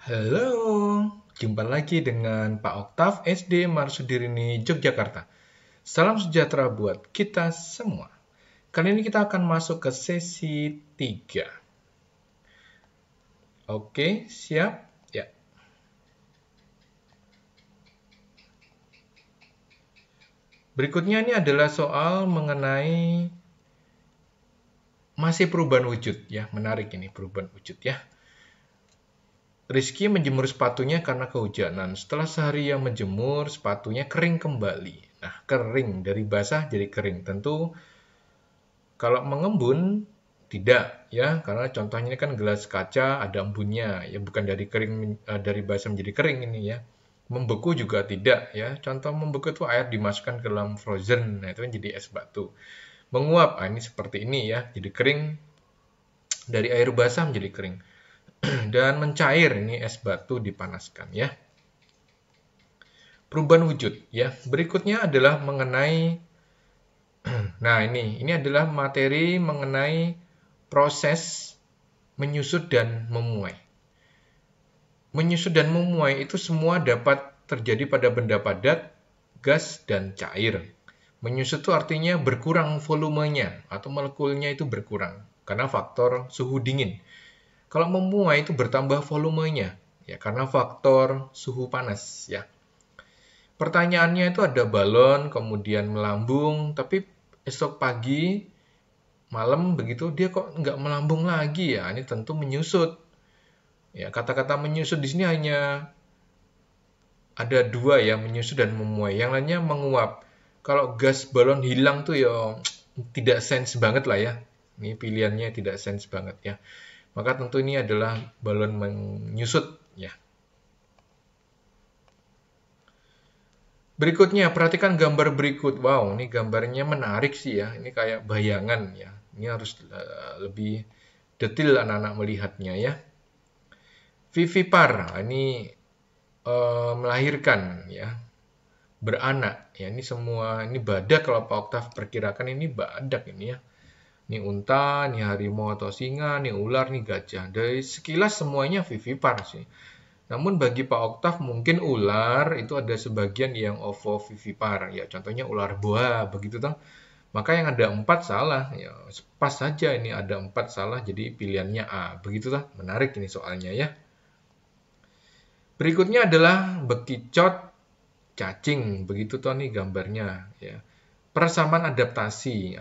Halo, jumpa lagi dengan Pak Oktav SD Marsudirini, Yogyakarta. Salam sejahtera buat kita semua. Kali ini kita akan masuk ke sesi 3. Oke, siap? Ya. Berikutnya ini adalah soal mengenai masih perubahan wujud ya. Menarik ini perubahan wujud ya. Rizky menjemur sepatunya karena kehujanan. Setelah seharian menjemur, sepatunya kering kembali. Nah, kering dari basah jadi kering. Tentu kalau mengembun tidak ya, karena contohnya ini kan gelas kaca ada embunnya ya, bukan dari kering dari basah menjadi kering ini ya. Membeku juga tidak ya. Contoh membeku itu air dimasukkan ke dalam frozen, nah itu kan jadi es batu. Menguap, ini seperti ini ya, jadi kering dari air basah menjadi kering. Dan mencair, ini es batu dipanaskan ya. Perubahan wujud ya. Berikutnya adalah mengenai nah ini adalah materi mengenai proses menyusut dan memuai. Menyusut dan memuai itu semua dapat terjadi pada benda padat, gas, dan cair. Menyusut itu artinya berkurang volumenya atau molekulnya itu berkurang karena faktor suhu dingin. Kalau memuai itu bertambah volumenya ya karena faktor suhu panas ya. Pertanyaannya itu ada balon kemudian melambung, tapi esok pagi malam begitu dia kok nggak melambung lagi ya. Ini tentu menyusut. Ya, kata-kata menyusut di sini hanya ada dua ya, menyusut dan memuai. Yang lainnya menguap. Kalau gas balon hilang tuh ya tidak sense banget lah ya. Ini pilihannya tidak sense banget ya. Maka tentu ini adalah balon menyusut ya. Berikutnya, perhatikan gambar berikut. Wow, ini gambarnya menarik sih ya. Ini kayak bayangan ya. Ini harus lebih detail anak-anak melihatnya ya. Vivipar, ini melahirkan ya. Beranak ya. Ini semua, ini badak kalau Pak Oktav perkirakan ini badak ini ya. Ini unta, ini harimau atau singa, ini ular, ini gajah. Dari sekilas semuanya vivipar sih. Namun bagi Pak Oktav mungkin ular itu ada sebagian yang ovovivipar ya, contohnya ular boa begitu toh. Maka yang ada 4 salah ya, pas saja ini ada 4 salah jadi pilihannya A. Begitu toh. Menarik ini soalnya ya. Berikutnya adalah bekicot cacing, begitu toh nih gambarnya ya. Persamaan adaptasi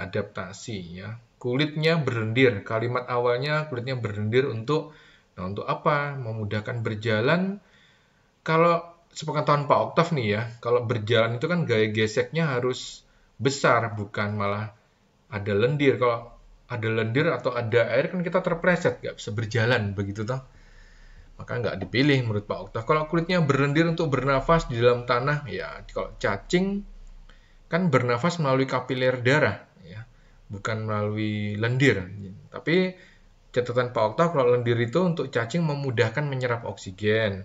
ya. Kulitnya berlendir. Kalimat awalnya kulitnya berlendir untuk untuk apa? Memudahkan berjalan. Kalau sepengetahuan Pak Oktav nih ya, kalau berjalan itu kan gaya geseknya harus besar, bukan malah ada lendir. Kalau ada lendir atau ada air kan kita terpleset, nggak bisa berjalan begitu toh. Maka nggak dipilih menurut Pak Oktav. Kalau kulitnya berlendir untuk bernafas di dalam tanah, ya kalau cacing kan bernafas melalui kapiler darah, ya, bukan melalui lendir. Tapi catatan Pak Oktav, kalau lendir itu untuk cacing memudahkan menyerap oksigen.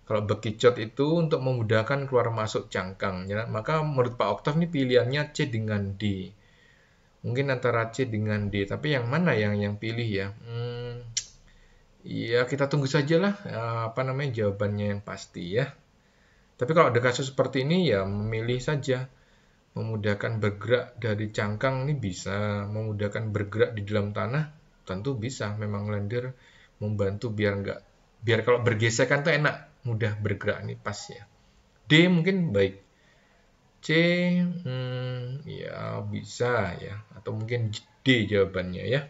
Kalau bekicot itu untuk memudahkan keluar masuk cangkang. Ya. Maka menurut Pak Oktav ini pilihannya C dengan D. Mungkin antara C dengan D. Tapi yang mana yang pilih ya? Ya kita tunggu sajalah apa namanya jawabannya yang pasti ya. Tapi kalau ada kasus seperti ini ya memilih saja. Memudahkan bergerak dari cangkang ini bisa. Memudahkan bergerak di dalam tanah tentu bisa. Memang lendir membantu biar kalau bergesekan tuh enak. Mudah bergerak ini pas ya. D mungkin baik. C ya bisa ya. Atau mungkin D jawabannya ya.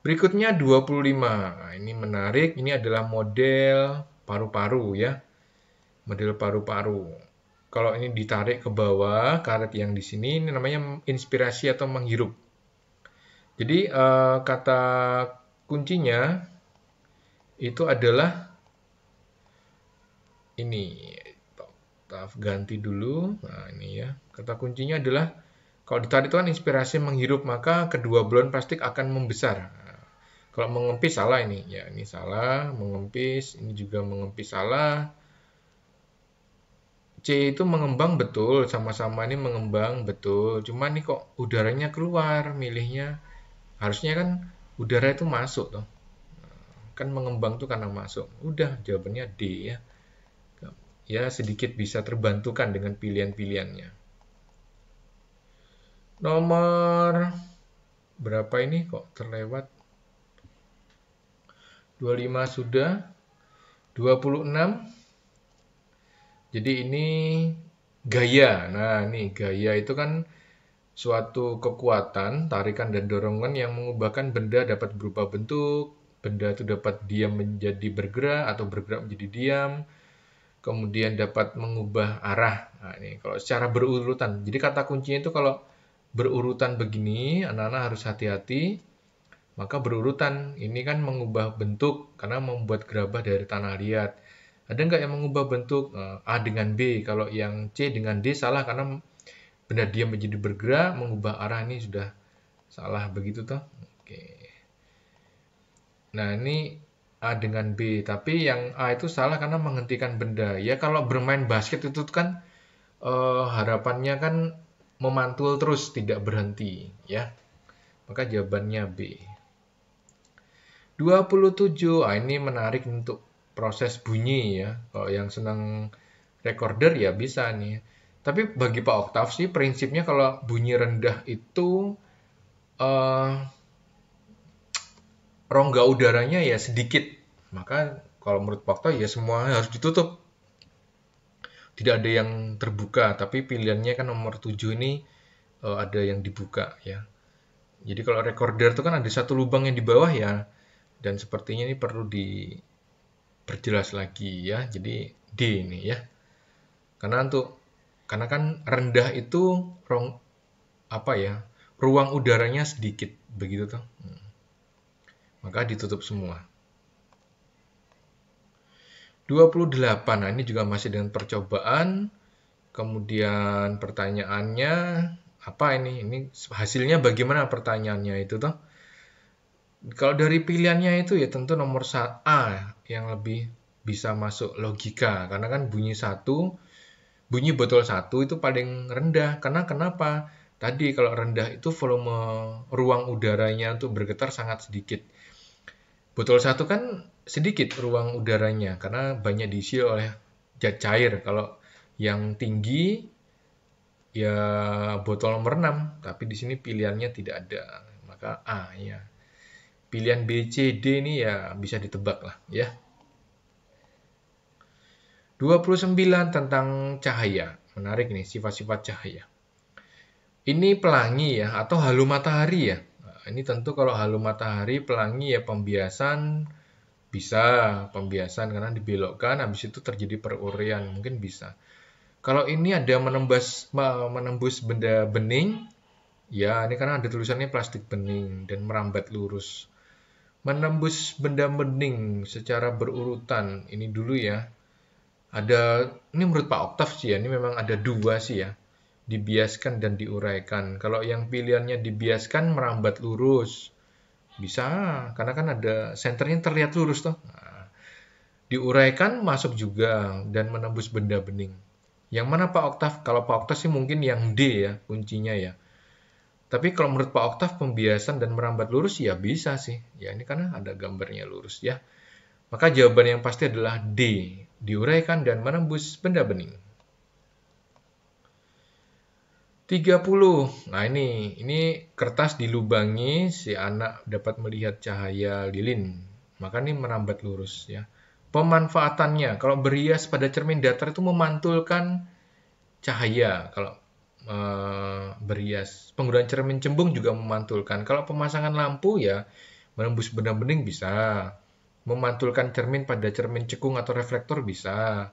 Berikutnya 25. Nah, ini menarik. Ini adalah model paru-paru ya. Model paru-paru. Kalau ini ditarik ke bawah, karet yang di sini ini namanya inspirasi atau menghirup. Jadi kata kuncinya itu adalah ini. Ganti dulu. Nah, ini ya. Kata kuncinya adalah kalau ditarik itu kan inspirasi menghirup, maka kedua balon plastik akan membesar. Nah, kalau mengempis salah ini. Ya, ini salah, mengempis, ini juga mengempis salah. C itu mengembang betul, sama-sama ini mengembang betul. Cuma ini kok udaranya keluar, milihnya harusnya kan udara itu masuk toh. Kan mengembang tuh karena masuk. Udah, jawabannya D ya. Ya, sedikit bisa terbantukan dengan pilihan-pilihannya. Nomor berapa ini kok terlewat? 25 sudah. 26. Jadi ini gaya. Nah, ini gaya itu kan suatu kekuatan, tarikan dan dorongan yang mengubahkan benda dapat berubah bentuk, benda itu dapat diam menjadi bergerak atau bergerak menjadi diam, kemudian dapat mengubah arah. Nah, ini kalau secara berurutan. Jadi kata kuncinya itu kalau berurutan begini, anak-anak harus hati-hati. Maka berurutan, ini kan mengubah bentuk karena membuat gerabah dari tanah liat. Ada nggak yang mengubah bentuk A dengan B? Kalau yang C dengan D salah karena benda diam menjadi bergerak, mengubah arah ini sudah salah begitu toh. Oke. Nah, ini A dengan B, tapi yang A itu salah karena menghentikan benda. Ya kalau bermain basket itu kan harapannya kan memantul terus tidak berhenti, ya. Maka jawabannya B. 27. Ini menarik untuk proses bunyi ya. Kalau yang senang recorder ya bisa nih. Tapi bagi Pak Oktav sih prinsipnya kalau bunyi rendah itu rongga udaranya ya sedikit. Maka kalau menurut Pak Oktav ya semua harus ditutup. Tidak ada yang terbuka, tapi pilihannya kan nomor 7 ini ada yang dibuka ya. Jadi kalau recorder itu kan ada satu lubang yang di bawah ya. Dan sepertinya ini perlu diperjelas lagi ya. Jadi D ini ya. Karena kan rendah itu ruang udaranya sedikit begitu tuh. Maka ditutup semua. 28. Nah, ini juga masih dengan percobaan. Kemudian pertanyaannya apa ini? Ini hasilnya bagaimana pertanyaannya itu tuh? Kalau dari pilihannya itu ya tentu nomor A yang lebih bisa masuk logika. Karena kan bunyi botol 1 itu paling rendah. Karena kenapa? Tadi kalau rendah itu volume ruang udaranya untuk bergetar sangat sedikit. Botol 1 kan sedikit ruang udaranya karena banyak diisi oleh zat cair. Kalau yang tinggi ya botol nomor 6, tapi di sini pilihannya tidak ada. Maka A ya. Pilihan B, C, D ini ya bisa ditebak lah ya. 29 tentang cahaya. Menarik nih sifat-sifat cahaya. Ini pelangi ya atau halo matahari ya. Nah, ini tentu kalau halo matahari pelangi ya pembiasan bisa pembiasan karena dibelokkan habis itu terjadi perurian mungkin bisa. Kalau ini ada menembus benda bening ya ini karena ada tulisannya plastik bening dan merambat lurus. Menembus benda bening secara berurutan ini dulu ya. Ini menurut Pak Oktav sih ya, ini memang ada dua sih ya. Dibiaskan dan diuraikan. Kalau yang pilihannya dibiaskan merambat lurus. Bisa, karena kan ada senternya terlihat lurus toh. Nah, diuraikan masuk juga dan menembus benda bening. Yang mana Pak Oktav? Kalau Pak Oktav sih mungkin yang D ya, kuncinya ya. Tapi kalau menurut Pak Oktav pembiasan dan merambat lurus ya bisa sih. Ya ini karena ada gambarnya lurus ya. Maka jawaban yang pasti adalah D. Diuraikan dan menembus benda bening. 30. Nah ini kertas dilubangi si anak dapat melihat cahaya lilin. Maka ini merambat lurus ya. Pemanfaatannya kalau berias pada cermin datar itu memantulkan cahaya. Kalau berias penggunaan cermin cembung juga memantulkan. Kalau pemasangan lampu ya menembus benda bening bisa. Memantulkan cermin pada cermin cekung atau reflektor bisa.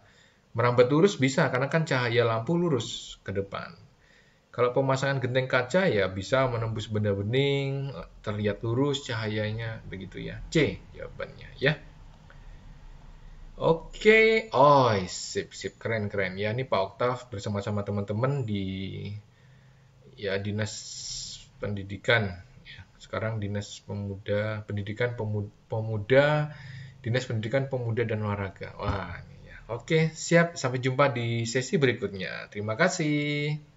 Merambat lurus bisa karena kan cahaya lampu lurus ke depan. Kalau pemasangan genteng kaca ya bisa menembus benda bening, terlihat lurus cahayanya begitu ya. C jawabannya ya. Oke, sip keren. Ya ini Pak Oktav bersama-sama teman-teman di Dinas Pendidikan. Ya, sekarang Dinas Pendidikan Pemuda, Dinas Pendidikan Pemuda dan Olahraga. Wah, ini ya. Oke, siap. Sampai jumpa di sesi berikutnya. Terima kasih.